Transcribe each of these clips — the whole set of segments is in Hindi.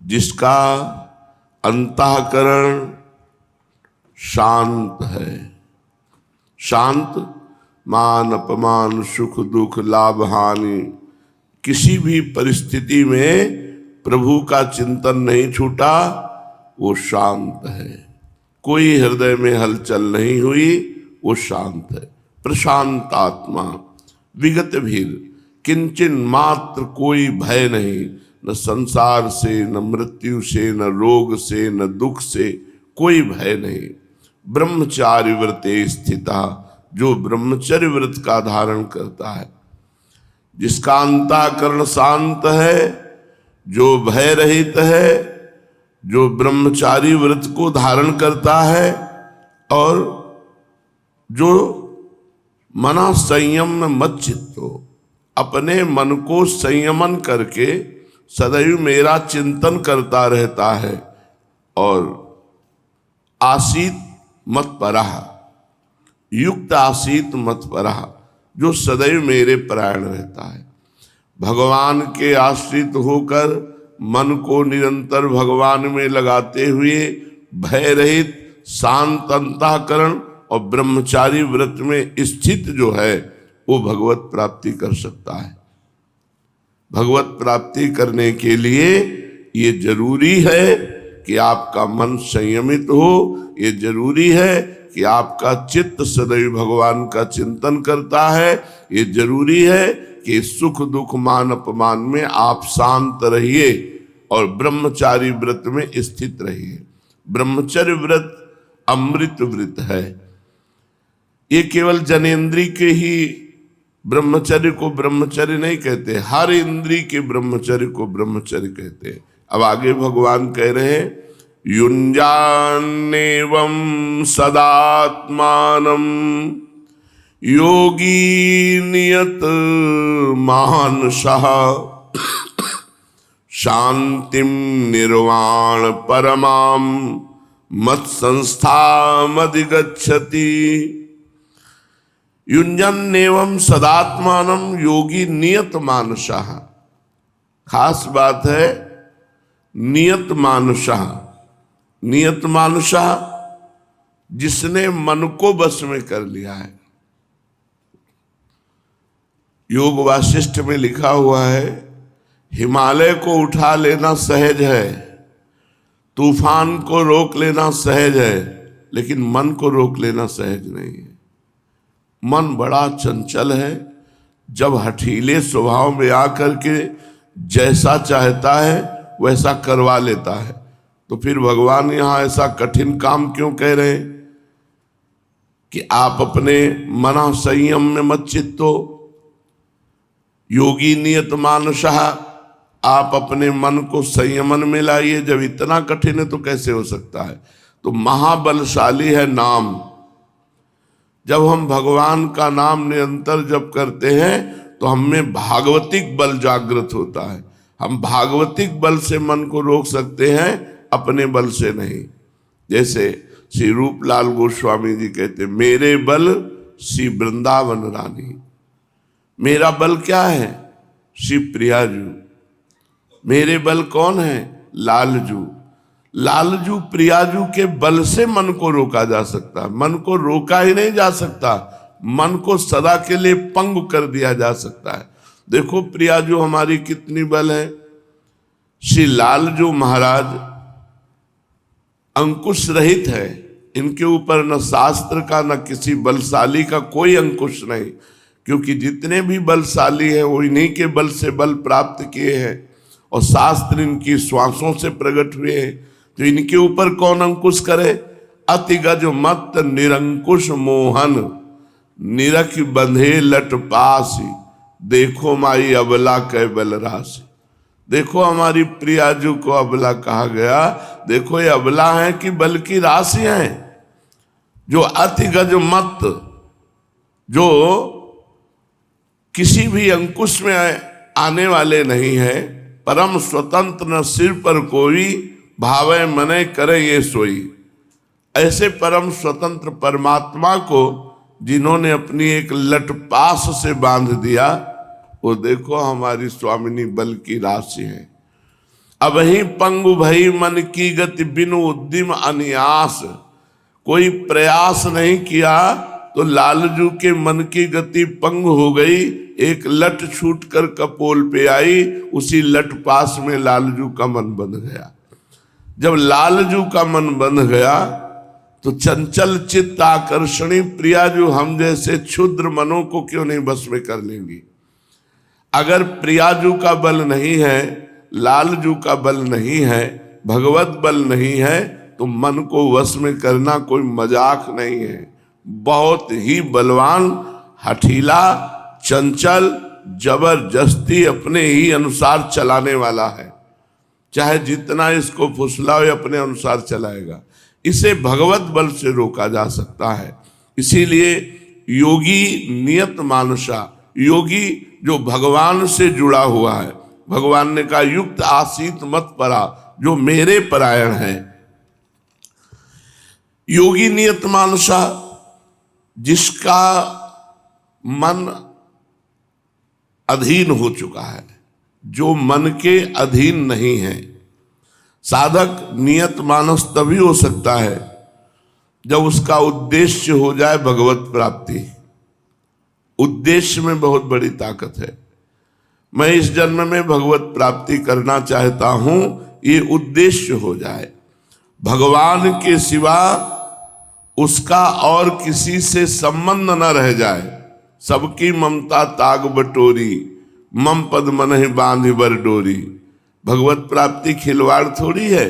जिसका अंतःकरण शांत है। शांत मान अपमान सुख दुख लाभ हानि, किसी भी परिस्थिति में प्रभु का चिंतन नहीं छूटा, वो शांत है। कोई हृदय में हलचल नहीं हुई, वो शांत है। प्रशांत आत्मा विगत भीर, किंचन मात्र कोई भय नहीं, न संसार से, न मृत्यु से, न रोग से, न दुख से, कोई भय नहीं। ब्रह्मचार्य व्रते स्थिता, जो ब्रह्मचर्य व्रत का धारण करता है, जिसका अंतःकरण शांत है, जो भय रहित है, जो ब्रह्मचारी व्रत को धारण करता है, और जो मना संयम मत चित्तो, अपने मन को संयमन करके सदैव मेरा चिंतन करता रहता है, और आसीत मत परह, युक्त आसीत मत परह, जो सदैव मेरे परायण रहता है। भगवान के आश्रित होकर मन को निरंतर भगवान में लगाते हुए भय रहित शांत अंतःकरण और ब्रह्मचारी व्रत में स्थित जो है, वो भगवत प्राप्ति कर सकता है। भगवत प्राप्ति करने के लिए ये जरूरी है कि आपका मन संयमित हो, ये जरूरी है कि आपका चित्त सदैव भगवान का चिंतन करता है, ये जरूरी है कि सुख दुख मान अपमान में आप शांत रहिए और ब्रह्मचारी व्रत में स्थित रहिए। ब्रह्मचर्य व्रत अमृत व्रत है। ये केवल जनेन्द्रीय के ही ब्रह्मचर्य को ब्रह्मचर्य नहीं कहते, हर इंद्रिय के ब्रह्मचर्य को ब्रह्मचर्य कहते हैं। अब आगे भगवान कह रहे हैं, युञ्जान्नेवं सदात्मानं योगी नियत मानसः शांतिम निर्वाण परमाम मत संस्थामधिगच्छति। युञ्जन्नेवं सदात्मानं योगी नियत मानसः। खास बात है नियत मानसः। नियत मानसः, जिसने मन को बस में कर लिया है। योग वासिष्ठ में लिखा हुआ है, हिमालय को उठा लेना सहज है, तूफान को रोक लेना सहज है, लेकिन मन को रोक लेना सहज नहीं है। मन बड़ा चंचल है। जब हठीले स्वभाव में आकर के जैसा चाहता है वैसा करवा लेता है, तो फिर भगवान यहां ऐसा कठिन काम क्यों कह रहे हैं कि आप अपने मना संयम में मत चित्तो, योगी नियत मानसः, आप अपने मन को संयमन में लाइए। जब इतना कठिन है तो कैसे हो सकता है? तो महाबलशाली है नाम। जब हम भगवान का नाम निरंतर जप करते हैं तो हमें भागवतिक बल जागृत होता है। हम भागवतिक बल से मन को रोक सकते हैं, अपने बल से नहीं। जैसे श्री रूपलाल गोस्वामी जी कहते, मेरे बल श्री वृंदावन रानी। मेरा बल क्या है? श्री प्रियाजू। मेरे बल कौन है? लालजू। लालजू प्रियाजू के बल से मन को रोका जा सकता है। मन को रोका ही नहीं जा सकता, मन को सदा के लिए पंग कर दिया जा सकता है। देखो प्रियाजू हमारी कितनी बल है। श्री लालजू महाराज अंकुश रहित है। इनके ऊपर न शास्त्र का न किसी बलशाली का कोई अंकुश नहीं, क्योंकि जितने भी बलशाली हैं वो इन्हीं के बल से बल प्राप्त किए हैं, और शास्त्र इनकी श्वासों से प्रकट हुए हैं। तो इनके ऊपर कौन अंकुश करे? अति गज मत निरंकुश मोहन, निरख बंधे लट पासी, देखो माई अबला कै बल राशि। देखो हमारी प्रियाजू को अबला कहा गया। देखो ये अबला है कि बल की राशि है। जो अति गज मत, जो किसी भी अंकुश में आने वाले नहीं है, परम स्वतंत्र न सिर पर कोई, भावे मने करे ये सोई। ऐसे परम स्वतंत्र परमात्मा को जिन्होंने अपनी एक लटपास से बांध दिया, वो देखो हमारी स्वामिनी बल की राशि है। अबहि पंगु भई मन की गति बिनु उद्यम अन्यास। कोई प्रयास नहीं किया तो लालजू के मन की गति पंग हो गई। एक लट छूट कर कपोल पे आई, उसी लट पास में लालजू का मन बंध गया। जब लालजू का मन बंध गया तो चंचल चित्त आकर्षणी प्रिया जो हम जैसे क्षुद्र मनों को क्यों नहीं बस में कर लेंगी। अगर प्रियाजू का बल नहीं है, लालजू का बल नहीं है, भगवत बल नहीं है, तो मन को वश में करना कोई मजाक नहीं है। बहुत ही बलवान, हठीला, चंचल, जबरदस्ती अपने ही अनुसार चलाने वाला है। चाहे जितना इसको फुसलाओ अपने अनुसार चलाएगा। इसे भगवत बल से रोका जा सकता है। इसीलिए योगी नियत मानुषा, योगी जो भगवान से जुड़ा हुआ है, भगवान ने कहा युक्त आसीत मत परा, जो मेरे परायण है। योगी नियत मानुषा, जिसका मन अधीन हो चुका है, जो मन के अधीन नहीं है। साधक नियत मानस तभी हो सकता है जब उसका उद्देश्य हो जाए भगवत प्राप्ति। उद्देश्य में बहुत बड़ी ताकत है। मैं इस जन्म में भगवत प्राप्ति करना चाहता हूं, ये उद्देश्य हो जाए। भगवान के सिवा उसका और किसी से संबंध न रह जाए। सबकी ममता ताग बटोरी, मम पद मनहि बांधि बर डोरी। भगवत प्राप्ति खिलवाड़ थोड़ी है।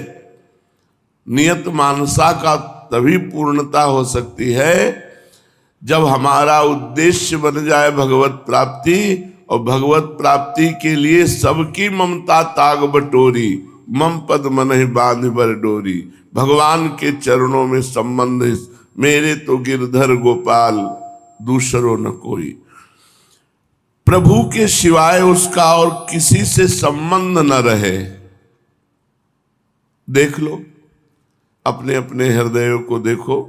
नियत मानसा का तभी पूर्णता हो सकती है जब हमारा उद्देश्य बन जाए भगवत प्राप्ति, और भगवत प्राप्ति के लिए सबकी ममता ताग बटोरी, मम पद मनहि बांधि बर डोरी। भगवान के चरणों में संबंध, मेरे तो गिरधर गोपाल दूसरो न कोई। प्रभु के सिवाय उसका और किसी से संबंध न रहे। देख लो, अपने अपने हृदयों को देखो।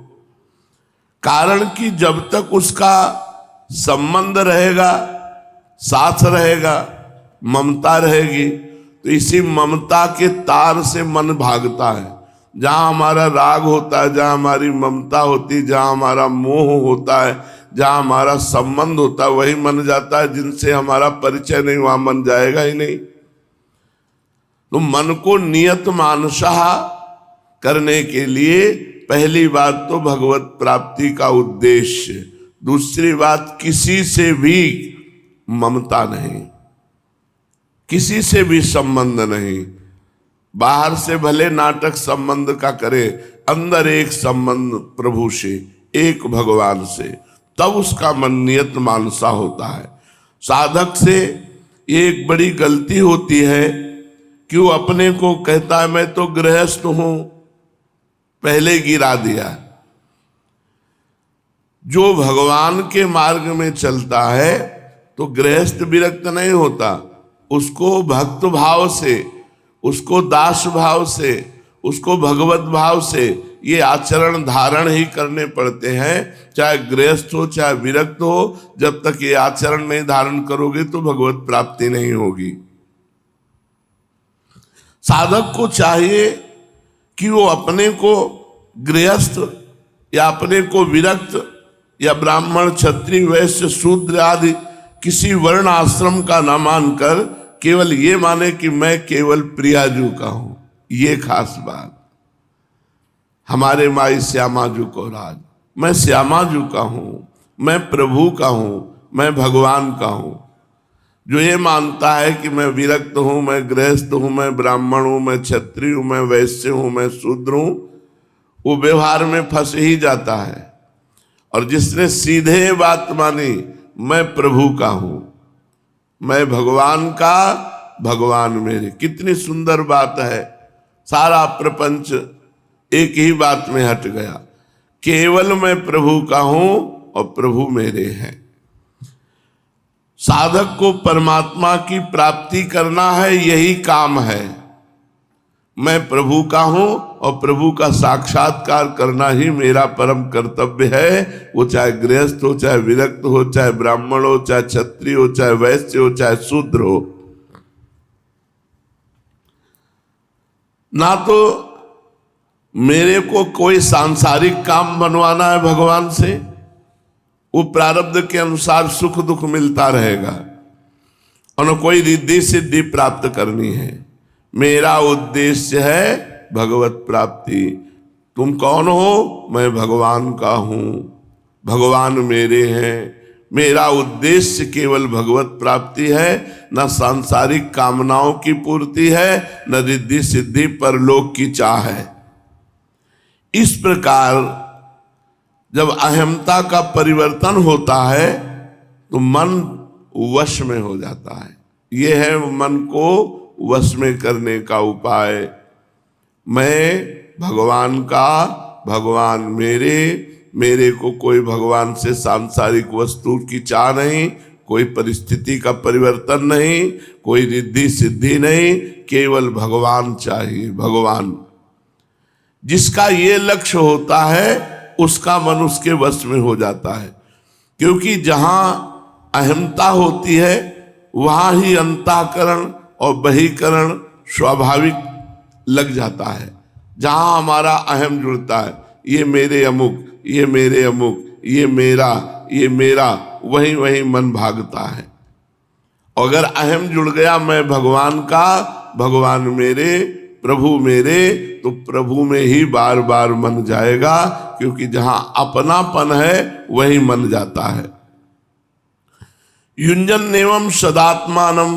कारण कि जब तक उसका संबंध रहेगा, साथ रहेगा, ममता रहेगी, तो इसी ममता के तार से मन भागता है। जहां हमारा राग होता है, जहां हमारी ममता होती है, जहां हमारा मोह होता है, जहां हमारा संबंध होता है, वही मन जाता है। जिनसे हमारा परिचय नहीं, वहां मन जाएगा ही नहीं। तो मन को नियत मानसः करने के लिए पहली बात तो भगवत प्राप्ति का उद्देश्य, दूसरी बात किसी से भी ममता नहीं, किसी से भी संबंध नहीं। बाहर से भले नाटक संबंध का करे, अंदर एक संबंध प्रभु से, एक भगवान से, तब उसका मन नियत मानसा होता है। साधक से एक बड़ी गलती होती है कि वो अपने को कहता है मैं तो गृहस्थ हूं, पहले गिरा दिया। जो भगवान के मार्ग में चलता है तो गृहस्थ विरक्त नहीं होता, उसको भक्त भाव से, उसको दास भाव से, उसको भगवत भाव से ये आचरण धारण ही करने पड़ते हैं। चाहे गृहस्थ हो चाहे विरक्त हो, जब तक ये आचरण नहीं धारण करोगे तो भगवत प्राप्ति नहीं होगी। साधक को चाहिए कि वो अपने को गृहस्थ या अपने को विरक्त या ब्राह्मण, क्षत्रिय, वैश्य, शूद्र आदि किसी वर्ण आश्रम का न मानकर केवल ये माने कि मैं केवल प्रियाजू का हूं। ये खास बात। हमारे माई श्यामाजू को राज, मैं श्यामाजू का हूं, मैं प्रभु का हूं, मैं भगवान का हूं। जो ये मानता है कि मैं विरक्त हूं, मैं गृहस्थ हूं, मैं ब्राह्मण हूं, मैं क्षत्रिय हूं, मैं वैश्य हूं, मैं शूद्र हूं, वो व्यवहार में फंस ही जाता है। और जिसने सीधे बात मानी, मैं प्रभु का हूं, मैं भगवान का, भगवान मेरे। कितनी सुंदर बात है। सारा प्रपंच एक ही बात में हट गया, केवल मैं प्रभु का हूं और प्रभु मेरे हैं। साधक को परमात्मा की प्राप्ति करना है, यही काम है। मैं प्रभु का हूं और प्रभु का साक्षात्कार करना ही मेरा परम कर्तव्य है। वो चाहे गृहस्थ हो, चाहे विरक्त हो, चाहे ब्राह्मण हो, चाहे क्षत्रिय हो, चाहे वैश्य हो, चाहे शूद्र हो। ना तो मेरे को कोई सांसारिक काम बनवाना है भगवान से, वो प्रारब्ध के अनुसार सुख दुख मिलता रहेगा, और न कोई रिद्धि सिद्धि प्राप्त करनी है। मेरा उद्देश्य है भगवत प्राप्ति। तुम कौन हो? मैं भगवान का हूं, भगवान मेरे हैं। मेरा उद्देश्य केवल भगवत प्राप्ति है, न सांसारिक कामनाओं की पूर्ति है, न रिद्धि सिद्धि परलोक की चाह है। इस प्रकार जब अहमता का परिवर्तन होता है तो मन वश में हो जाता है। यह है मन को वश में करने का उपाय। मैं भगवान का, भगवान मेरे, मेरे को कोई भगवान से सांसारिक वस्तु की चाह नहीं, कोई परिस्थिति का परिवर्तन नहीं, कोई रिद्धि सिद्धि नहीं, केवल भगवान चाहिए। भगवान जिसका ये लक्ष्य होता है उसका मन उसके वश में हो जाता है, क्योंकि जहां अहमता होती है वहां ही अंतःकरण और बहिकरण स्वाभाविक लग जाता है। जहां हमारा अहम जुड़ता है, ये मेरे अमुक, ये मेरे अमुक, ये मेरा, ये मेरा, वहीं वहीं मन भागता है। अगर अहम जुड़ गया मैं भगवान का, भगवान मेरे, प्रभु मेरे, तो प्रभु में ही बार बार मन जाएगा, क्योंकि जहां अपनापन है वही मन जाता है। युंजन एवं सदात्मानम,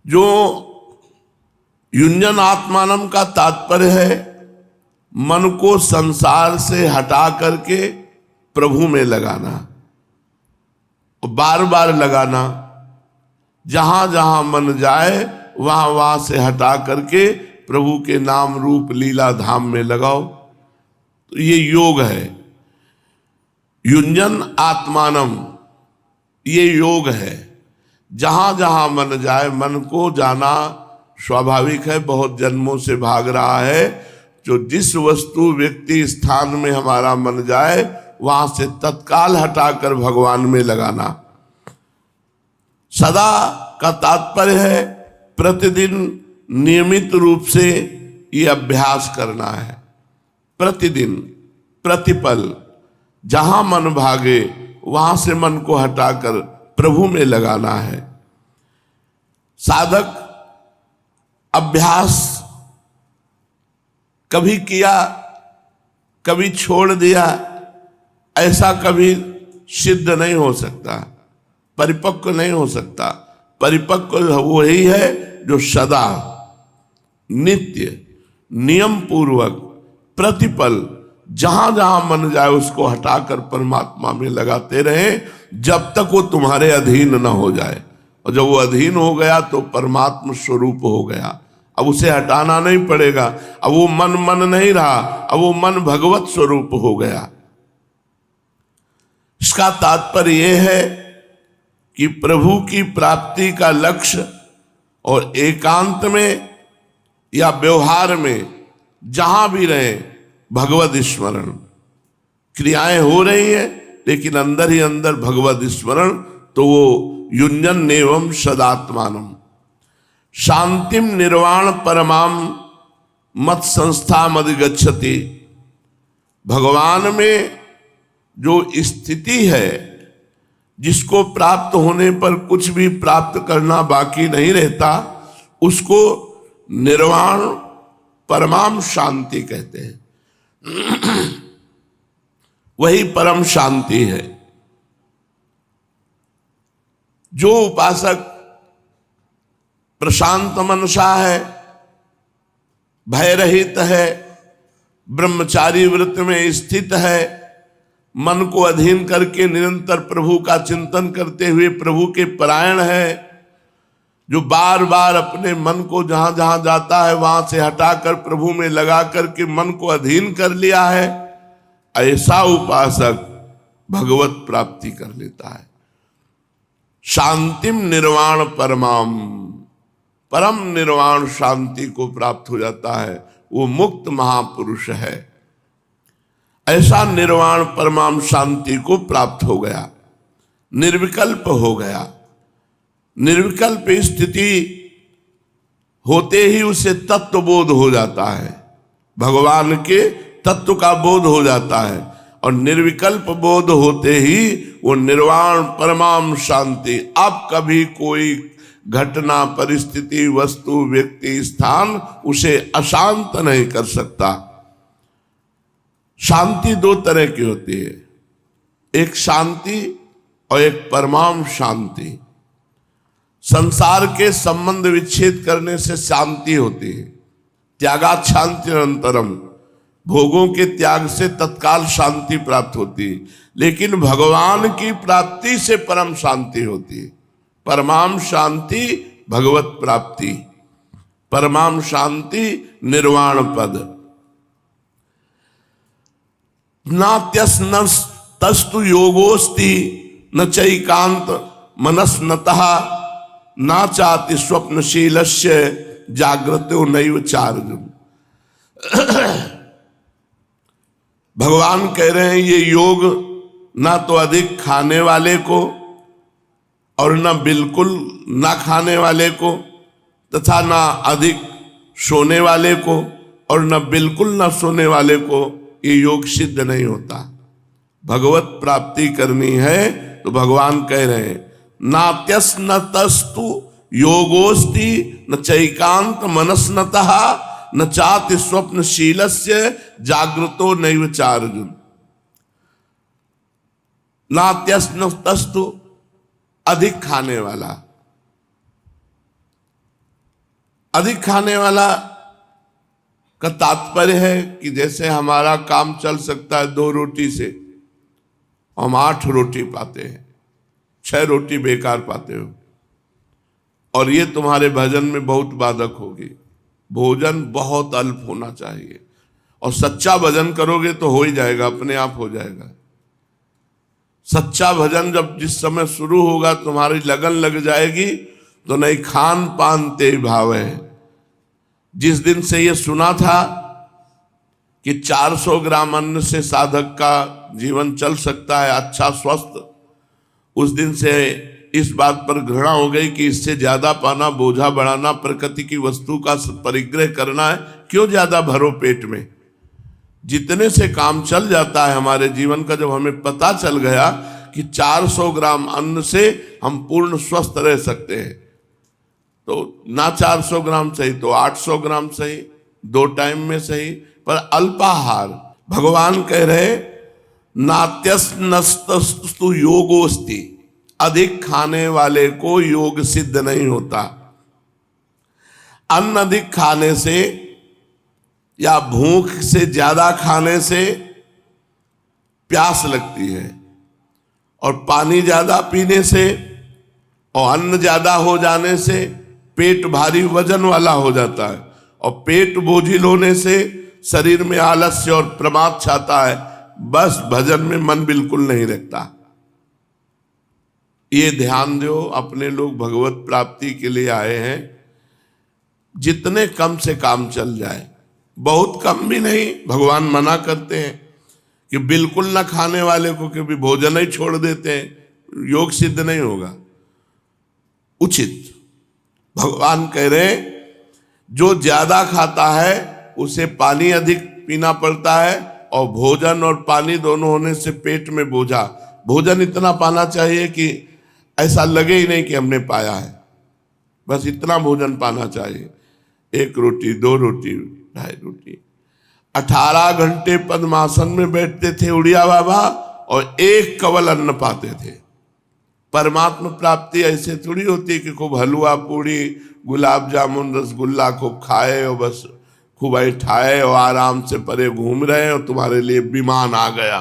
जो युंजन आत्मानम का तात्पर्य है मन को संसार से हटा करके प्रभु में लगाना, बार बार लगाना। जहां जहां मन जाए वहां वहां से हटा करके प्रभु के नाम रूप लीला धाम में लगाओ, तो ये योग है। युंजन आत्मानम, ये योग है। जहां जहां मन जाए, मन को जाना स्वाभाविक है, बहुत जन्मों से भाग रहा है। जो जिस वस्तु व्यक्ति स्थान में हमारा मन जाए वहां से तत्काल हटाकर भगवान में लगाना। सदा का तात्पर्य है प्रतिदिन नियमित रूप से ये अभ्यास करना है। प्रतिदिन, प्रतिपल, जहां मन भागे वहां से मन को हटाकर प्रभु में लगाना है। साधक अभ्यास कभी किया, कभी छोड़ दिया, ऐसा कभी सिद्ध नहीं हो सकता, परिपक्व नहीं हो सकता। परिपक्व वही है जो सदा नित्य नियम पूर्वक प्रतिपल जहां जहां मन जाए उसको हटाकर परमात्मा में लगाते रहे, जब तक वो तुम्हारे अधीन न हो जाए। और जब वो अधीन हो गया तो परमात्मा स्वरूप हो गया। अब उसे हटाना नहीं पड़ेगा। अब वो मन मन नहीं रहा, अब वो मन भगवत स्वरूप हो गया। इसका तात्पर्य यह है कि प्रभु की प्राप्ति का लक्ष्य और एकांत में या व्यवहार में जहां भी रहे भगवत स्मरण। क्रियाएं हो रही है लेकिन अंदर ही अंदर भगवत स्मरण, तो वो युंजन एवं सदात्मानम। शांतिम निर्वाण परमाम मत संस्था मदिगच्छति। भगवान में जो स्थिति है जिसको प्राप्त होने पर कुछ भी प्राप्त करना बाकी नहीं रहता, उसको निर्वाण परमाम शांति कहते हैं। वही परम शांति है। जो उपासक प्रशांत मनसा है, भय रहित है, ब्रह्मचारी व्रत में स्थित है, मन को अधीन करके निरंतर प्रभु का चिंतन करते हुए प्रभु के परायण है, जो बार बार अपने मन को जहां जहां जाता है वहां से हटाकर प्रभु में लगा करके मन को अधीन कर लिया है, ऐसा उपासक भगवत प्राप्ति कर लेता है। शांतिम निर्वाण परमाम, परम निर्वाण शांति को प्राप्त हो जाता है। वो मुक्त महापुरुष है। ऐसा निर्वाण परमाम शांति को प्राप्त हो गया, निर्विकल्प हो गया। निर्विकल्प स्थिति होते ही उसे तत्व बोध हो जाता है, भगवान के तत्व का बोध हो जाता है, और निर्विकल्प बोध होते ही वो निर्वाण परमाम शांति, अब कभी कोई घटना, परिस्थिति, वस्तु, व्यक्ति, स्थान उसे अशांत नहीं कर सकता। शांति दो तरह की होती है, एक शांति और एक परमाम शांति। संसार के संबंध विच्छेद करने से शांति होती है, त्यागात् शांति अनंतरम, भोगों के त्याग से तत्काल शांति प्राप्त होती है। लेकिन भगवान की प्राप्ति से परम शांति होती है, परमाम शांति भगवत प्राप्ति, परमाम शांति निर्वाण पद। नात्यस्तु योगोस्ति न चैकांत मनस्नतः ना चाति स्वप्नशीलस्य जागृतो नैव चार्जुन। भगवान कह रहे हैं ये योग ना तो अधिक खाने वाले को और ना बिल्कुल ना खाने वाले को, तथा ना अधिक सोने वाले को और ना बिल्कुल ना सोने वाले को ये योग सिद्ध नहीं होता। भगवत प्राप्ति करनी है तो भगवान कह रहे हैं नात्यस न तस्तु योगोस्ति न चैकांत मनस्नतः न चाति स्वप्नशीलस्य जागृतो नैव चार्जुन। नात्यस न तस्तु अधिक खाने वाला, अधिक खाने वाला का तात्पर्य है कि जैसे हमारा काम चल सकता है 2 रोटी से, हम 8 रोटी पाते हैं, 6 रोटी बेकार पाते हो, और ये तुम्हारे भजन में बहुत बाधक होगी। भोजन बहुत अल्प होना चाहिए, और सच्चा भजन करोगे तो हो ही जाएगा, अपने आप हो जाएगा। सच्चा भजन जब जिस समय शुरू होगा तुम्हारी लगन लग जाएगी तो नहीं खान पान ते भाव है। जिस दिन से ये सुना था कि 400 ग्राम अन्न से साधक का जीवन चल सकता है अच्छा स्वस्थ, उस दिन से इस बात पर घृणा हो गई कि इससे ज्यादा पाना बोझा बढ़ाना, प्रकृति की वस्तु का परिग्रह करना है, क्यों ज्यादा भरो पेट में। जितने से काम चल जाता है हमारे जीवन का। जब हमें पता चल गया कि 400 ग्राम अन्न से हम पूर्ण स्वस्थ रह सकते हैं, तो ना 400 ग्राम सही तो 800 ग्राम सही, 2 टाइम में सही, पर अल्पाहार। भगवान कह रहे नात्यस्तु योगोस्ति, अधिक खाने वाले को योग सिद्ध नहीं होता। अन्न अधिक खाने से या भूख से ज्यादा खाने से प्यास लगती है, और पानी ज्यादा पीने से और अन्न ज्यादा हो जाने से पेट भारी वजन वाला हो जाता है, और पेट बोझिल होने से शरीर में आलस्य और प्रमाद छाता है, बस भजन में मन बिल्कुल नहीं रखता। ये ध्यान दो, अपने लोग भगवत प्राप्ति के लिए आए हैं, जितने कम से काम चल जाए, बहुत कम भी नहीं। भगवान मना करते हैं कि बिल्कुल ना खाने वाले को कभी भोजन ही छोड़ देते हैं, योग सिद्ध नहीं होगा। उचित भगवान कह रहे जो ज्यादा खाता है उसे पानी अधिक पीना पड़ता है, और भोजन और पानी दोनों होने से पेट में बोझा। भोजन इतना पाना चाहिए कि ऐसा लगे ही नहीं कि हमने पाया है, बस इतना भोजन पाना चाहिए। 1 रोटी, 2 रोटी, 2.5 रोटी। 18 घंटे पद्मासन में बैठते थे उड़िया बाबा, और 1 कवल अन्न पाते थे। परमात्मा प्राप्ति ऐसे थोड़ी होती है कि खूब हलवा पूड़ी गुलाब जामुन रसगुल्ला खूब खाए और बस खूब बैठाए और आराम से परे घूम रहे और तुम्हारे लिए विमान आ गया,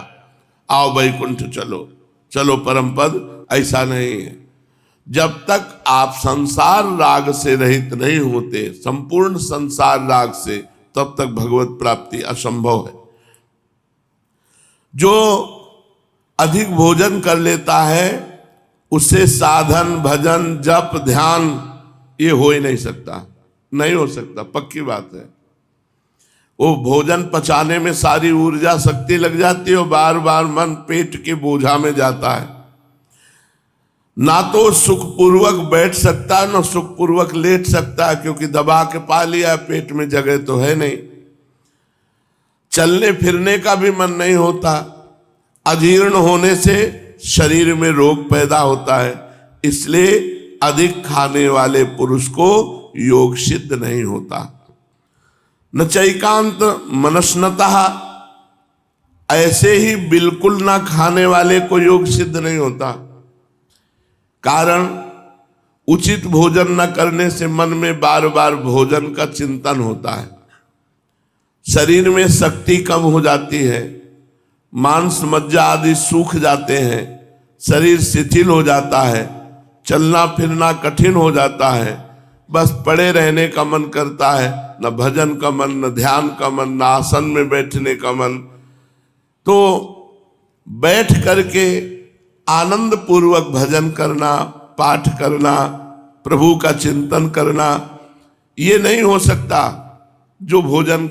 आओ वैकुंठ चलो, चलो परम पद। ऐसा नहीं है। जब तक आप संसार राग से रहित नहीं होते, संपूर्ण संसार राग से, तब तक भगवत प्राप्ति असंभव है। जो अधिक भोजन कर लेता है उससे साधन भजन जप ध्यान ये हो ही नहीं सकता, नहीं हो सकता, पक्की बात है। वो भोजन पचाने में सारी ऊर्जा शक्ति लग जाती है और बार बार मन पेट के बोझा में जाता है। ना तो सुखपूर्वक बैठ सकता ना सुखपूर्वक लेट सकता, क्योंकि दबा के पा लिया, पेट में जगह तो है नहीं। चलने फिरने का भी मन नहीं होता। अजीर्ण होने से शरीर में रोग पैदा होता है, इसलिए अधिक खाने वाले पुरुष को योग सिद्ध नहीं होता। न चैकांत मनस्नतः, ऐसे ही बिल्कुल ना खाने वाले को योग सिद्ध नहीं होता। कारण उचित भोजन न करने से मन में बार बार भोजन का चिंतन होता है, शरीर में शक्ति कम हो जाती है, मांस मज्जा आदि सूख जाते हैं, शरीर शिथिल हो जाता है, चलना फिरना कठिन हो जाता है, बस पड़े रहने का मन करता है, न भजन का मन, न ध्यान का मन, न आसन में बैठने का मन। तो बैठ करके आनंद पूर्वक भजन करना, पाठ करना, प्रभु का चिंतन करना, ये नहीं हो सकता जो भोजन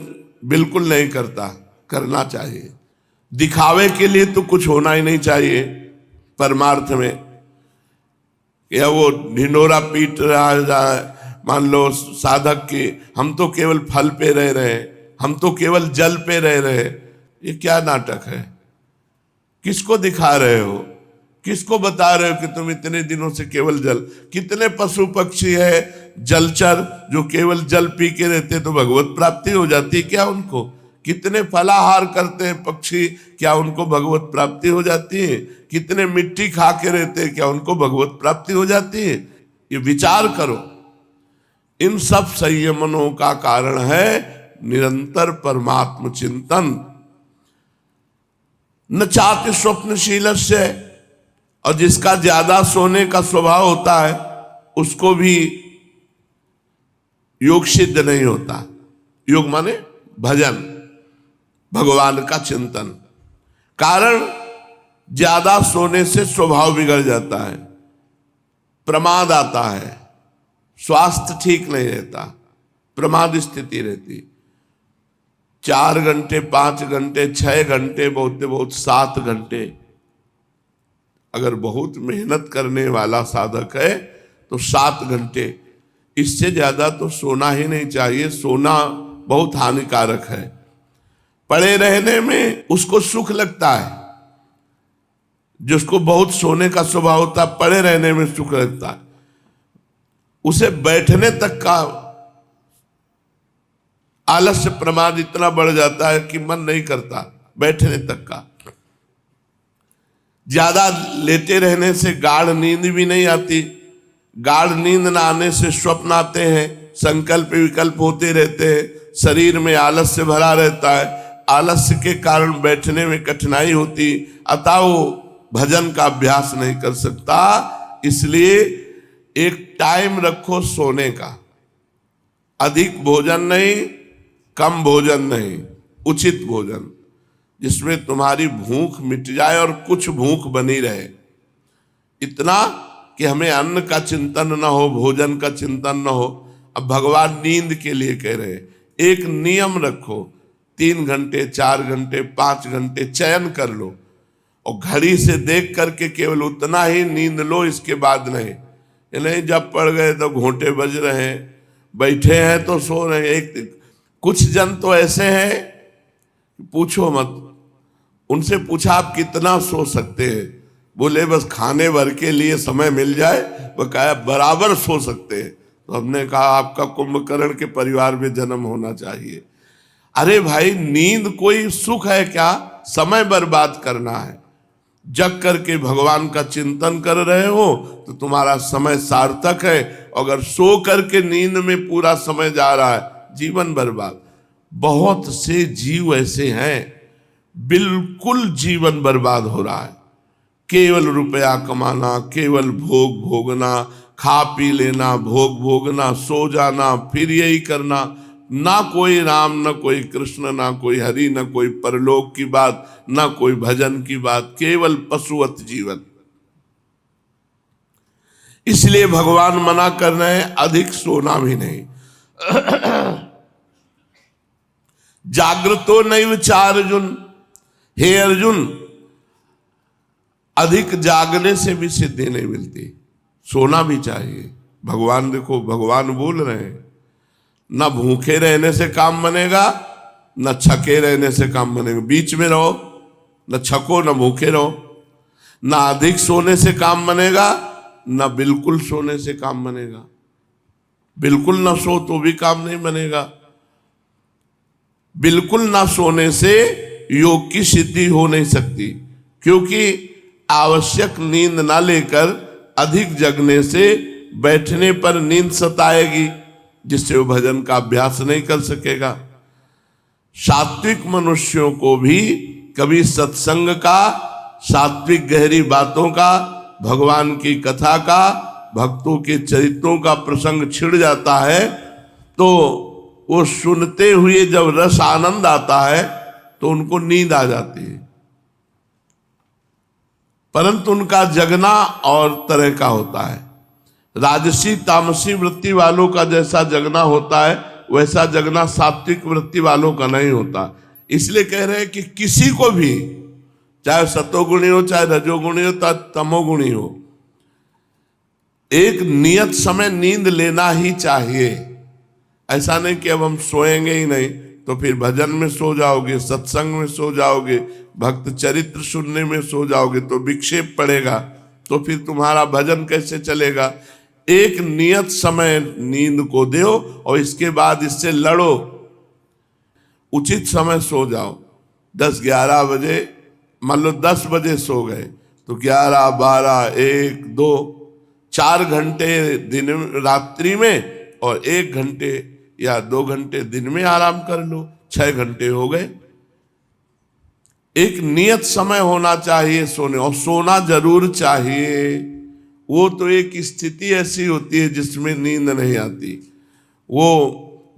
बिल्कुल नहीं करता। करना चाहिए। दिखावे के लिए तो कुछ होना ही नहीं चाहिए परमार्थ में। या वो ढिंडोरा पीट रहा है, मान लो साधक की, हम तो केवल फल पे रह रहे, हम तो केवल जल पे रह रहे, ये क्या नाटक है? किसको दिखा रहे हो? किसको बता रहे हो कि तुम इतने दिनों से केवल जल? कितने पशु पक्षी है जलचर जो केवल जल पी के रहते तो भगवत प्राप्ति हो जाती क्या उनको? कितने फलाहार करते हैं पक्षी, क्या उनको भगवत प्राप्ति हो जाती है? कितने मिट्टी खा के रहते हैं, क्या उनको भगवत प्राप्ति हो जाती है? ये विचार करो। इन सब संयमनों का कारण है निरंतर परमात्म चिंतन। न चाति स्वप्नशील से, और जिसका ज्यादा सोने का स्वभाव होता है उसको भी योग सिद्ध नहीं होता। योग माने भजन, भगवान का चिंतन। कारण ज्यादा सोने से स्वभाव बिगड़ जाता है, प्रमाद आता है, स्वास्थ्य ठीक नहीं रहता, प्रमाद स्थिति रहती। 4 घंटे, 5 घंटे, 6 घंटे, बहुत 7 घंटे, अगर बहुत मेहनत करने वाला साधक है तो 7 घंटे, इससे ज्यादा तो सोना ही नहीं चाहिए। सोना बहुत हानिकारक है। पड़े रहने में उसको सुख लगता है, जिसको बहुत सोने का स्वभाव होता है पड़े रहने में सुख लगता है, उसे बैठने तक का आलस्य प्रमाद इतना बढ़ जाता है कि मन नहीं करता बैठने तक का। ज्यादा लेटे रहने से गाढ़ नींद भी नहीं आती। गाढ़ नींद न आने से स्वप्न आते हैं, संकल्प विकल्प होते रहते हैं, शरीर में आलस्य भरा रहता है, आलस्य के कारण बैठने में कठिनाई होती, अतः वो भजन का अभ्यास नहीं कर सकता। इसलिए एक टाइम रखो सोने का, अधिक भोजन नहीं, कम भोजन नहीं, उचित भोजन, जिसमें तुम्हारी भूख मिट जाए और कुछ भूख बनी रहे। इतना कि हमें अन्न का चिंतन न हो, भोजन का चिंतन न हो। अब भगवान नींद के लिए कह रहे हैं, एक नियम रखो, 3 घंटे, 4 घंटे, 5 घंटे चयन कर लो, और घड़ी से देख करके केवल उतना ही नींद लो, इसके बाद नहीं। ये नहीं जब पड़ गए तो घोंटे बज रहे हैं, बैठे हैं तो सो रहे हैं। कुछ जन तो ऐसे हैं पूछो मत। उनसे पूछा आप कितना सो सकते हैं? बोले बस खाने भर के लिए समय मिल जाए, वो कहा बराबर सो सकते हैं। तो हमने कहा आपका कुंभकर्ण के परिवार में जन्म होना चाहिए। अरे भाई, नींद कोई सुख है क्या? समय बर्बाद करना है। जग करके भगवान का चिंतन कर रहे हो तो तुम्हारा समय सार्थक है। अगर सो करके नींद में पूरा समय जा रहा है, जीवन बर्बाद। बहुत से जीव ऐसे हैं बिल्कुल जीवन बर्बाद हो रहा है। केवल रुपया कमाना, केवल भोग भोगना, खा पी लेना, भोग भोगना, सो जाना, फिर यही करना। ना कोई राम, ना कोई कृष्ण, ना कोई हरि, ना कोई परलोक की बात, ना कोई भजन की बात, केवल पशुवत जीवन। इसलिए भगवान मना कर रहे हैं, अधिक सोना भी नहीं। जागृतो नैव च अर्जुन, हे अर्जुन, अधिक जागने से भी सिद्धि नहीं मिलती, सोना भी चाहिए। भगवान देखो, भगवान बोल रहे हैं, ना भूखे रहने से काम बनेगा, न छके रहने से काम बनेगा। बीच में रहो, न छको न भूखे रहो। ना अधिक सोने से काम बनेगा, न बिल्कुल सोने से काम बनेगा। बिल्कुल ना सो तो भी काम नहीं बनेगा। बिल्कुल ना सोने से योग की सिद्धि हो नहीं सकती, क्योंकि आवश्यक नींद ना लेकर अधिक जगने से बैठने पर नींद सताएगी, जिससे वो भजन का अभ्यास नहीं कर सकेगा। सात्विक मनुष्यों को भी कभी सत्संग का, सात्विक गहरी बातों का, भगवान की कथा का, भक्तों के चरित्रों का प्रसंग छिड़ जाता है तो वो सुनते हुए जब रस आनंद आता है तो उनको नींद आ जाती है। परंतु उनका जगना और तरह का होता है। राजसी तामसी वृत्ति वालों का जैसा जगना होता है वैसा जगना सात्विक वृत्ति वालों का नहीं होता। इसलिए कह रहे हैं कि किसी को भी, चाहे सतोगुणी हो, चाहे रजोगुणी हो, चाहे तमोगुणी हो, एक नियत समय नींद लेना ही चाहिए। ऐसा नहीं कि अब हम सोएंगे ही नहीं तो फिर भजन में सो जाओगे, सत्संग में सो जाओगे, भक्त चरित्र सुनने में सो जाओगे तो विक्षेप पड़ेगा, तो फिर तुम्हारा भजन कैसे चलेगा। एक नियत समय नींद को दो और इसके बाद इससे लड़ो। उचित समय सो जाओ। 10-11 बजे, मान लो 10 बजे सो गए तो 11, 12, 1, 2, 4 घंटे दिन रात्रि में और 1 घंटे या 2 घंटे दिन में आराम कर लो, 6 घंटे हो गए। एक नियत समय होना चाहिए सोने, और सोना जरूर चाहिए। वो तो एक स्थिति ऐसी होती है जिसमें नींद नहीं आती। वो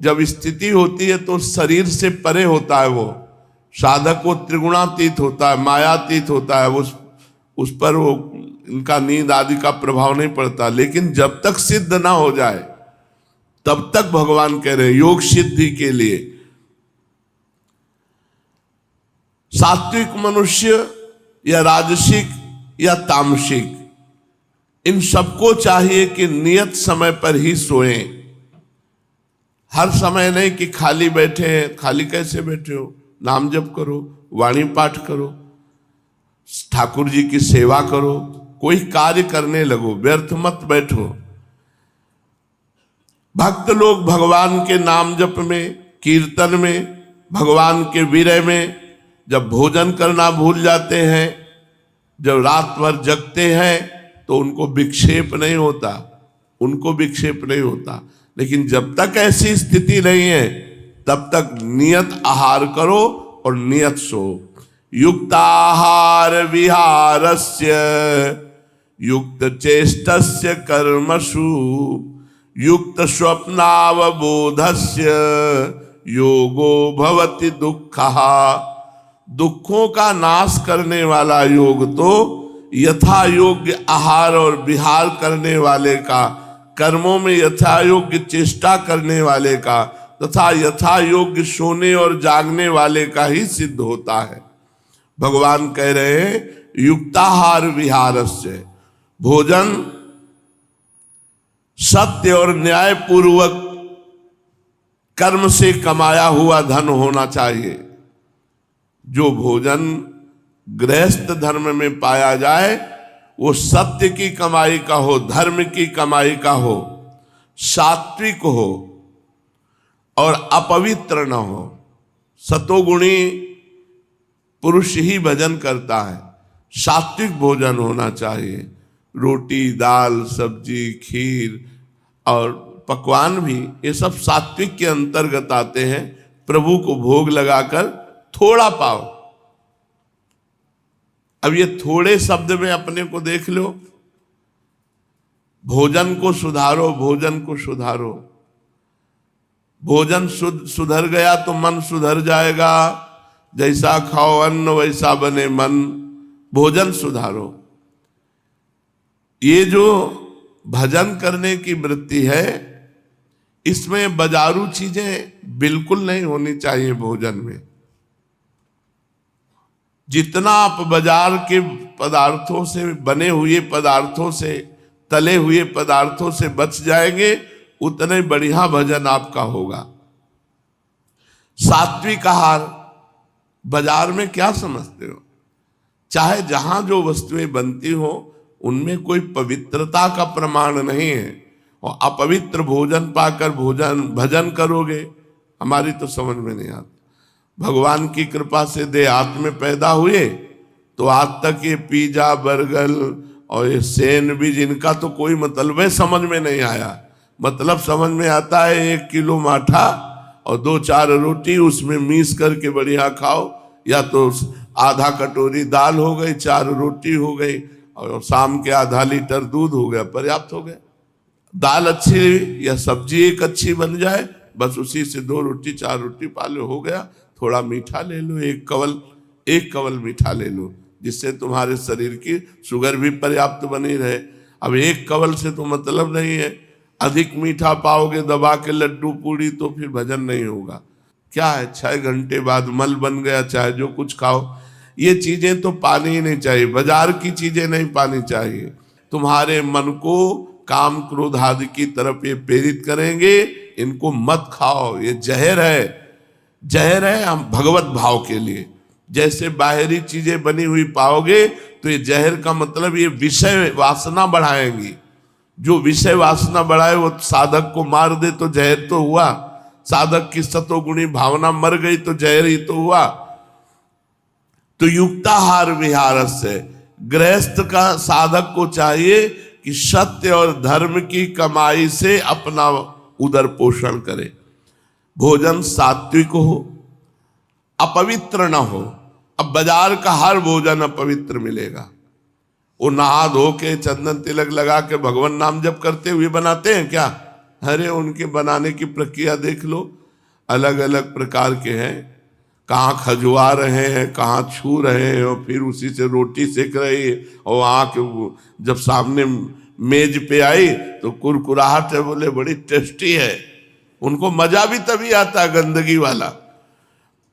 जब स्थिति होती है तो शरीर से परे होता है, वो साधक को त्रिगुणातीत होता है, मायातीत होता है, उस पर वो इनका नींद आदि का प्रभाव नहीं पड़ता। लेकिन जब तक सिद्ध ना हो जाए तब तक भगवान कह रहे हैं योग सिद्धि के लिए सात्विक मनुष्य या राजसिक या तामसिक, इन सबको चाहिए कि नियत समय पर ही सोएं। हर समय नहीं कि खाली बैठे हैं। खाली कैसे बैठे हो? नाम जप करो, वाणी पाठ करो, ठाकुर जी की सेवा करो, कोई कार्य करने लगो, व्यर्थ मत बैठो। भक्त लोग भगवान के नाम जप में, कीर्तन में, भगवान के विरह में जब भोजन करना भूल जाते हैं, जब रात भर जगते हैं तो उनको विक्षेप नहीं होता, उनको विक्षेप नहीं होता। लेकिन जब तक ऐसी स्थिति नहीं है तब तक नियत आहार करो और नियत सो। युक्ताहार विहारस्य युक्त चेष्टस्य कर्मसु युक्त स्वप्नावबोधस्य योगो भवति दुःखः। दुखों का नाश करने वाला योग तो यथा योग्य आहार और विहार करने वाले का, कर्मों में यथा योग्य चेष्टा करने वाले का तथा यथा योग्य सोने और जागने वाले का ही सिद्ध होता है। भगवान कह रहे हैं युक्ताहार विहारस्य, भोजन सत्य और न्याय पूर्वक कर्म से कमाया हुआ धन होना चाहिए। जो भोजन गृहस्थ धर्म में पाया जाए वो सत्य की कमाई का हो, धर्म की कमाई का हो, सात्विक हो और अपवित्र न हो। सतोगुणी पुरुष ही भजन करता है। सात्विक भोजन होना चाहिए। रोटी, दाल, सब्जी, खीर और पकवान भी, ये सब सात्विक के अंतर्गत आते हैं। प्रभु को भोग लगाकर थोड़ा पाओ। अब ये थोड़े शब्द में अपने को देख लो। भोजन को सुधारो, भोजन को सुधारो। भोजन सुधर गया तो मन सुधर जाएगा। जैसा खाओ अन्न वैसा बने मन। भोजन सुधारो। ये जो भजन करने की वृत्ति है इसमें बाजारू चीजें बिल्कुल नहीं होनी चाहिए। भोजन में जितना आप बाजार के पदार्थों से, बने हुए पदार्थों से, तले हुए पदार्थों से बच जाएंगे, उतने बढ़िया भजन आपका होगा। सात्विक आहार, बाजार में क्या समझते हो? चाहे जहां जो वस्तुएं बनती हो उनमें कोई पवित्रता का प्रमाण नहीं है, और अपवित्र भोजन पाकर भजन करोगे, हमारी तो समझ में नहीं आता। भगवान की कृपा से देहात में पैदा हुए तो आज तक ये पिज्जा, बर्गर और ये सैंडविच, इनका तो कोई मतलब है समझ में नहीं आया। मतलब समझ में आता है 1 किलो माठा और 2-4 रोटी उसमें मीस करके बढ़िया खाओ, या तो आधा कटोरी दाल हो गई, 4 रोटी हो गई, और शाम के आधा लीटर दूध हो गया, पर्याप्त हो गया। दाल अच्छी या सब्जी एक अच्छी बन जाए, बस उसी से 2 रोटी 4 रोटी पालो, हो गया। थोड़ा मीठा ले लो, एक कवल मीठा ले लो, जिससे तुम्हारे शरीर की शुगर भी पर्याप्त बनी रहे। अब 1 कवल से तो मतलब नहीं है, अधिक मीठा पाओगे दबा के लड्डू पूड़ी तो फिर भजन नहीं होगा। क्या है, 6 घंटे बाद मल बन गया, चाहे जो कुछ खाओ। ये चीजें तो पानी ही नहीं चाहिए, बाजार की चीजें नहीं पानी चाहिए। तुम्हारे मन को काम क्रोध आदि की तरफ ये प्रेरित करेंगे, इनको मत खाओ, ये जहर है। जहर है हम भगवत भाव के लिए। जैसे बाहरी चीजें बनी हुई पाओगे तो ये जहर का मतलब ये विषय वासना बढ़ाएंगी। जो विषय वासना बढ़ाए वो साधक को मार दे तो जहर तो हुआ, साधक की सतोगुणी भावना मर गई तो जहर ही तो हुआ। तो युक्ताहार विहार से गृहस्थ का साधक को चाहिए कि सत्य और धर्म की कमाई से अपना उदर पोषण करे। भोजन सात्विक हो, अपवित्र ना हो। अब बाजार का हर भोजन अपवित्र मिलेगा। वो नहा धो के चंदन तिलक लगा के भगवान नाम जप करते हुए बनाते हैं क्या? अरे उनके बनाने की प्रक्रिया देख लो, अलग अलग प्रकार के हैं। कहाँ खजुआ रहे हैं, कहाँ छू रहे हैं, और फिर उसी से रोटी सेक रही है, और आके जब सामने मेज पे आई तो कुरकुराहट है, बोले बड़ी टेस्टी है। उनको मजा भी तभी आता है गंदगी वाला।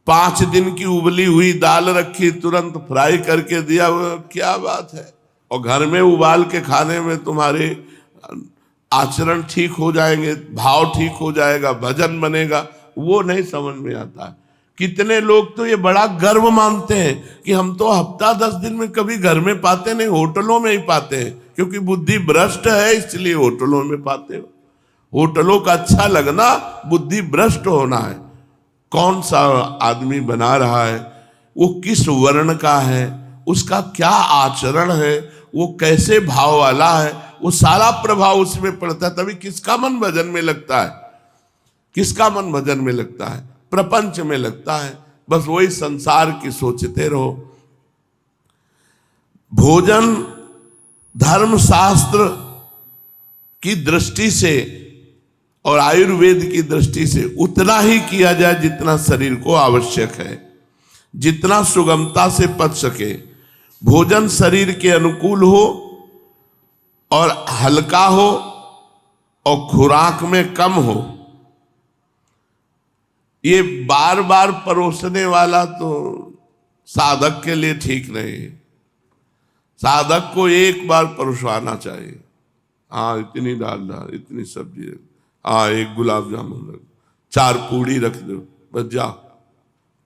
5 दिन की उबली हुई दाल रखी, तुरंत फ्राई करके दिया, क्या बात है। और घर में उबाल के खाने में तुम्हारे आचरण ठीक हो जाएंगे, भाव ठीक हो जाएगा, भजन बनेगा। वो नहीं समझ में आता। कितने लोग तो ये बड़ा गर्व मानते हैं कि हम तो हफ्ता 10 दिन में कभी घर में पाते नहीं, होटलों में ही पाते हैं, क्योंकि बुद्धि भ्रष्ट है इसलिए होटलों में पाते हो। होटलों का अच्छा लगना बुद्धि भ्रष्ट होना है। कौन सा आदमी बना रहा है, वो किस वर्ण का है, उसका क्या आचरण है, वो कैसे भाव वाला है, वो सारा प्रभाव उसमें पड़ता है। तभी किसका मन भजन में लगता है, किसका मन भजन में लगता है? प्रपंच में लगता है। बस वही संसार की सोचते रहो। भोजन धर्मशास्त्र की दृष्टि से और आयुर्वेद की दृष्टि से उतना ही किया जाए जितना शरीर को आवश्यक है, जितना सुगमता से पच सके। भोजन शरीर के अनुकूल हो और हल्का हो और खुराक में कम हो। ये बार बार परोसने वाला तो साधक के लिए ठीक नहीं है। साधक को एक बार परोसवाना चाहिए। हाँ, इतनी दाल डाल, इतनी सब्जी, हाँ 1 गुलाब जामुन रख, 4 पूड़ी रख दो, बस जा,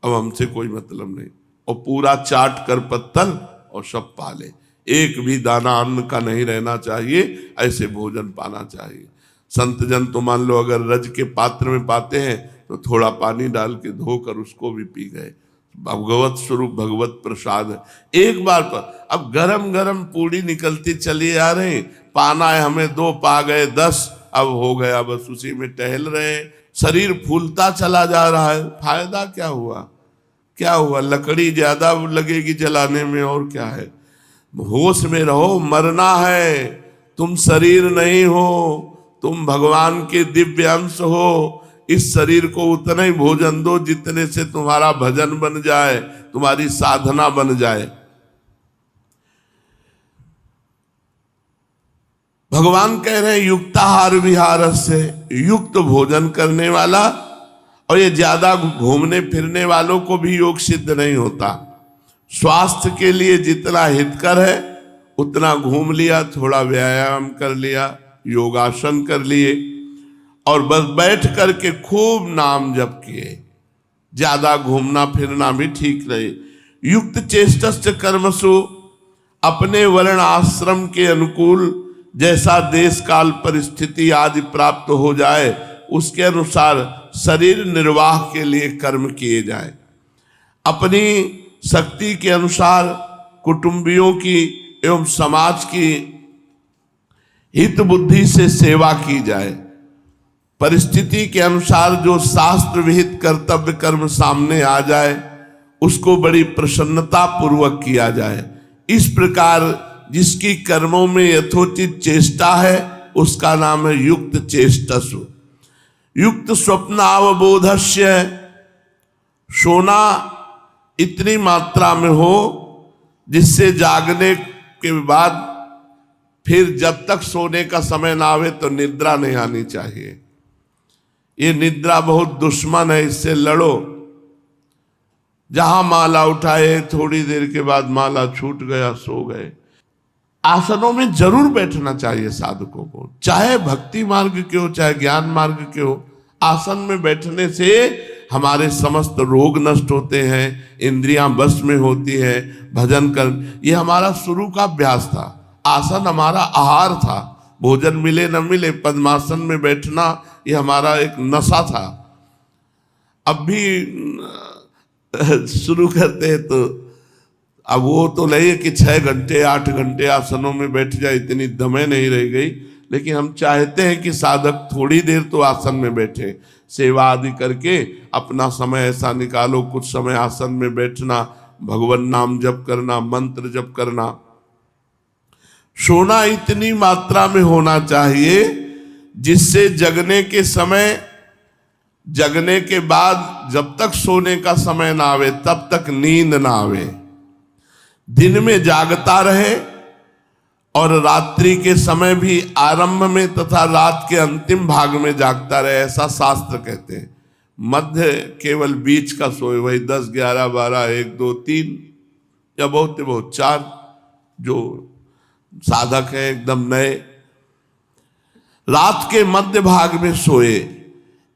अब हमसे कोई मतलब नहीं। और पूरा चाट कर पत्तल और सब पाले, एक भी दाना अन्न का नहीं रहना चाहिए। ऐसे भोजन पाना चाहिए। संत जन तो मान लो अगर रज के पात्र में पाते हैं तो थोड़ा पानी डाल के धोकर उसको भी पी गए। भगवत स्वरूप भगवत प्रसाद है। एक बार पर अब गरम गरम पूड़ी निकलती चली आ रही, पाना है हमें 2, पा गए 10, अब हो गया, बस उसी में टहल रहे। शरीर फूलता चला जा रहा है, फायदा क्या हुआ? क्या हुआ? लकड़ी ज्यादा लगेगी जलाने में, और क्या है। होश में रहो, मरना है। तुम शरीर नहीं हो, तुम भगवान के दिव्य अंश हो। इस शरीर को उतना ही भोजन दो जितने से तुम्हारा भजन बन जाए, तुम्हारी साधना बन जाए। भगवान कह रहे हैं युक्ताहार विहार से, युक्त भोजन करने वाला। और ये ज्यादा घूमने फिरने वालों को भी योग सिद्ध नहीं होता। स्वास्थ्य के लिए जितना हितकर है उतना घूम लिया, थोड़ा व्यायाम कर लिया, योगासन कर लिए और बस बैठ करके खूब नाम जप किए। ज्यादा घूमना फिरना भी ठीक रहे। युक्त चेष्टस्य कर्मसु, अपने वर्ण आश्रम के अनुकूल जैसा देश काल परिस्थिति आदि प्राप्त हो जाए उसके अनुसार शरीर निर्वाह के लिए कर्म किए जाए। अपनी शक्ति के अनुसार कुटुंबियों की एवं समाज की हित बुद्धि से सेवा की जाए। परिस्थिति के अनुसार जो शास्त्र विहित कर्तव्य कर्म सामने आ जाए उसको बड़ी प्रसन्नता पूर्वक किया जाए। इस प्रकार जिसकी कर्मों में यथोचित चेष्टा है उसका नाम है युक्त चेष्टसु। युक्त स्वप्नावबोधस्य, सोना इतनी मात्रा में हो जिससे जागने के बाद फिर जब तक सोने का समय ना आवे तो निद्रा नहीं आनी चाहिए। ये निद्रा बहुत दुश्मन है, इससे लड़ो। जहां माला उठाए थोड़ी देर के बाद माला छूट गया, सो गए। आसनों में जरूर बैठना चाहिए साधकों को, चाहे भक्ति मार्ग के हो चाहे ज्ञान मार्ग के हो। आसन में बैठने से हमारे समस्त रोग नष्ट होते हैं, इंद्रियां वश में होती है, भजन कर। ये हमारा शुरू का अभ्यास था। आसन हमारा आहार था, भोजन मिले न मिले पद्मासन में बैठना ये हमारा एक नशा था। अब भी शुरू करते हैं तो अब वो तो नहीं है कि 6 घंटे 8 घंटे आसनों में बैठ जाए, इतनी दमें नहीं रह गई। लेकिन हम चाहते हैं कि साधक थोड़ी देर तो आसन में बैठे, सेवा आदि करके अपना समय ऐसा निकालो, कुछ समय आसन में बैठना, भगवान नाम जप करना, मंत्र जप करना। सोना इतनी मात्रा में होना चाहिए जिससे जगने के समय, जगने के बाद जब तक सोने का समय ना आवे तब तक नींद ना आवे। दिन में जागता रहे और रात्रि के समय भी आरंभ में तथा रात के अंतिम भाग में जागता रहे, ऐसा शास्त्र कहते हैं। मध्य केवल बीच का सोए, वही 10, 11, 12, 1, 2, 3 या बहुत से बहुत 4 जो साधक है एकदम नए, रात के मध्य भाग में सोए।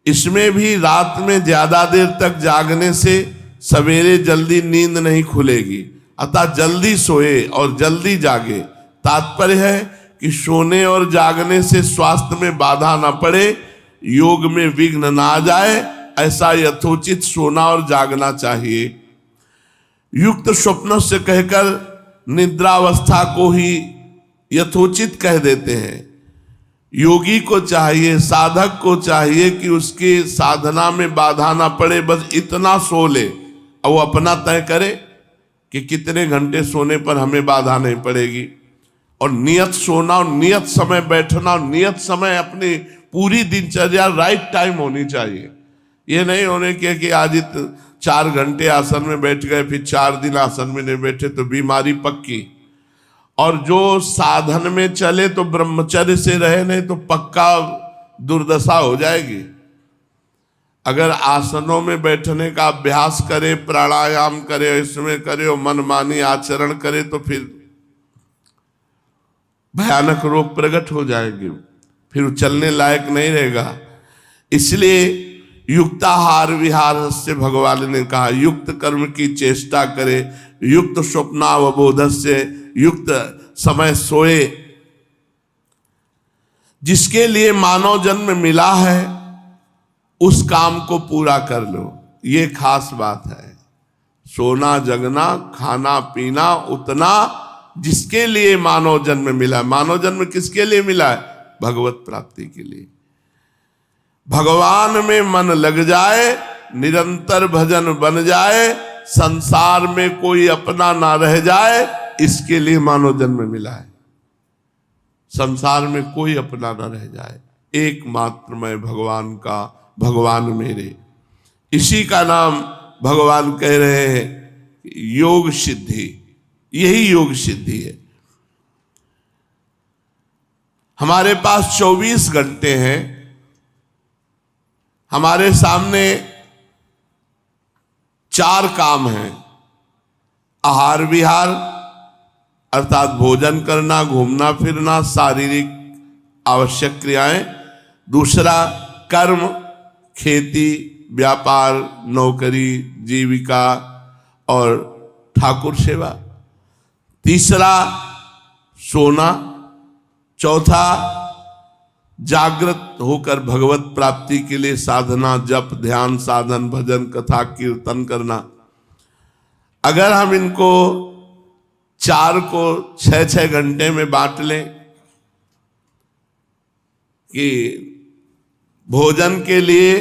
इसमें भी रात में ज्यादा देर तक जागने से सवेरे जल्दी नींद नहीं खुलेगी, अतः जल्दी सोए और जल्दी जागे। तात्पर्य है कि सोने और जागने से स्वास्थ्य में बाधा न पड़े, योग में विघ्न ना आ जाए, ऐसा यथोचित सोना और जागना चाहिए। युक्त स्वप्न से कहकर निद्रावस्था को ही यथोचित कह देते हैं। योगी को चाहिए, साधक को चाहिए कि उसकी साधना में बाधा ना पड़े, बस इतना सो ले और वो अपना तय करे कि कितने घंटे सोने पर हमें बाधा नहीं पड़ेगी। और नियत सोना और नियत समय बैठना और नियत समय अपनी पूरी दिनचर्या राइट टाइम होनी चाहिए। ये नहीं होने के कि आज 4 घंटे आसन में बैठ गए फिर 4 दिन आसन में नहीं बैठे तो बीमारी पक्की। और जो साधन में चले तो ब्रह्मचर्य से रहे, नहीं तो पक्का दुर्दशा हो जाएगी। अगर आसनों में बैठने का अभ्यास करे, प्राणायाम करे, इसमें करे और मनमानी आचरण करे तो फिर भयानक रोग प्रकट हो जाएंगे, फिर चलने लायक नहीं रहेगा। इसलिए युक्ताहार विहार से भगवान ने कहा युक्त कर्म की चेष्टा करे, युक्त स्वप्नावबोध से युक्त समय सोए। जिसके लिए मानव जन्म मिला है उस काम को पूरा कर लो, ये खास बात है। सोना जगना खाना पीना उतना जिसके लिए मानव जन्म मिला है। मानव जन्म किसके लिए मिला है? भगवत प्राप्ति के लिए। भगवान में मन लग जाए, निरंतर भजन बन जाए, संसार में कोई अपना ना रह जाए, इसके लिए मानव जन्म मिला है। संसार में कोई अपना ना रह जाए, एकमात्र मैं भगवान का, भगवान मेरे। इसी का नाम भगवान कह रहे हैं योग सिद्धि। यही योग सिद्धि है। हमारे पास 24 घंटे हैं, हमारे सामने 4 काम हैं आहार विहार अर्थात भोजन करना, घूमना फिरना, शारीरिक आवश्यक क्रियाएं। दूसरा कर्म, खेती, व्यापार, नौकरी, जीविका और ठाकुर सेवा। तीसरा सोना। चौथा जागृत होकर भगवत प्राप्ति के लिए साधना, जप, ध्यान, साधन, भजन, कथा, कीर्तन करना। अगर हम इनको चार को 6-6 घंटे में बांट लें कि भोजन के लिए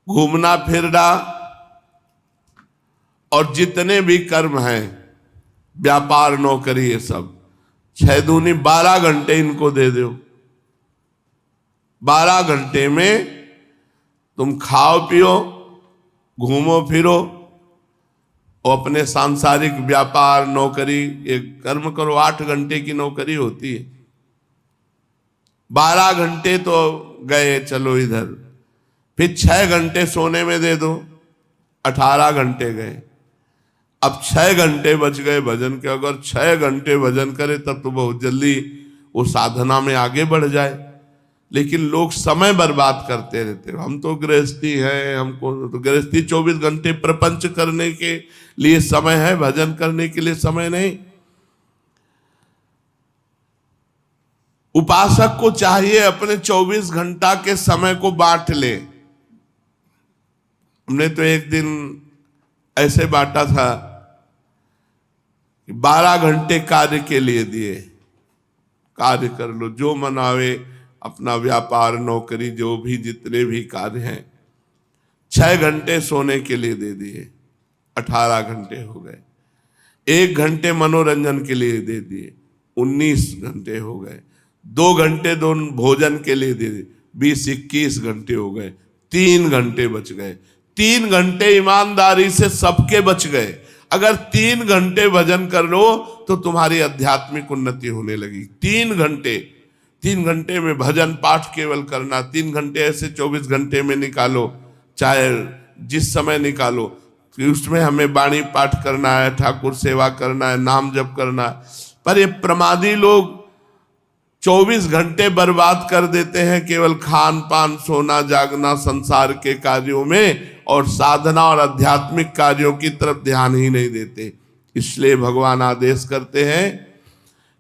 घूमना फिरना और जितने भी कर्म हैं, व्यापार, नौकरी, ये सब 6 दूनी 12 घंटे इनको दे दो। 12 घंटे में तुम खाओ पियो, घूमो फिरो और अपने सांसारिक व्यापार, नौकरी, एक कर्म करो। 8 घंटे की नौकरी होती है। 12 घंटे तो गए, चलो इधर। फिर 6 घंटे सोने में दे दो, 18 घंटे गए। अब 6 घंटे बच गए भजन के। अगर 6 घंटे भजन करे तब तो बहुत जल्दी वो साधना में आगे बढ़ जाए। लेकिन लोग समय बर्बाद करते रहते। हम तो गृहस्थी है, हमको तो गृहस्थी 24 घंटे प्रपंच करने के लिए समय है, भजन करने के लिए समय नहीं। उपासक को चाहिए अपने 24 घंटा के समय को बांट ले। हमने तो एक दिन ऐसे बांटा था, 12 घंटे कार्य के लिए दिए। कार्य कर लो, जो मनावे, अपना व्यापार, नौकरी, जो भी जितने भी कार्य हैं। 6 घंटे सोने के लिए दे दिए, 18 घंटे हो गए। 1 घंटे मनोरंजन के लिए दे दिए, 19 घंटे हो गए। 2 घंटे भोजन के लिए दे दिए, 20-21 घंटे हो गए। 3 घंटे बच गए। 3 घंटे ईमानदारी से सबके बच गए। अगर 3 घंटे भजन कर लो तो तुम्हारी आध्यात्मिक उन्नति होने लगी। 3 घंटे में भजन पाठ केवल करना। 3 घंटे ऐसे 24 घंटे में निकालो, चाहे जिस समय निकालो, कि उसमें हमें वाणी पाठ करना है, ठाकुर सेवा करना है, नाम जप करना है। पर ये प्रमादी लोग 24 घंटे बर्बाद कर देते हैं केवल खान पान, सोना, जागना, संसार के कार्यों में, और साधना और आध्यात्मिक कार्यों की तरफ ध्यान ही नहीं देते। इसलिए भगवान आदेश करते हैं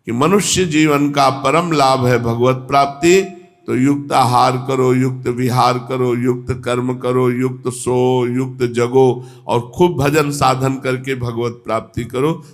कि मनुष्य जीवन का परम लाभ है भगवत प्राप्ति। तो युक्त आहार करो, युक्त विहार करो, युक्त कर्म करो, युक्त सो, युक्त जगो और खूब भजन साधन करके भगवत प्राप्ति करो।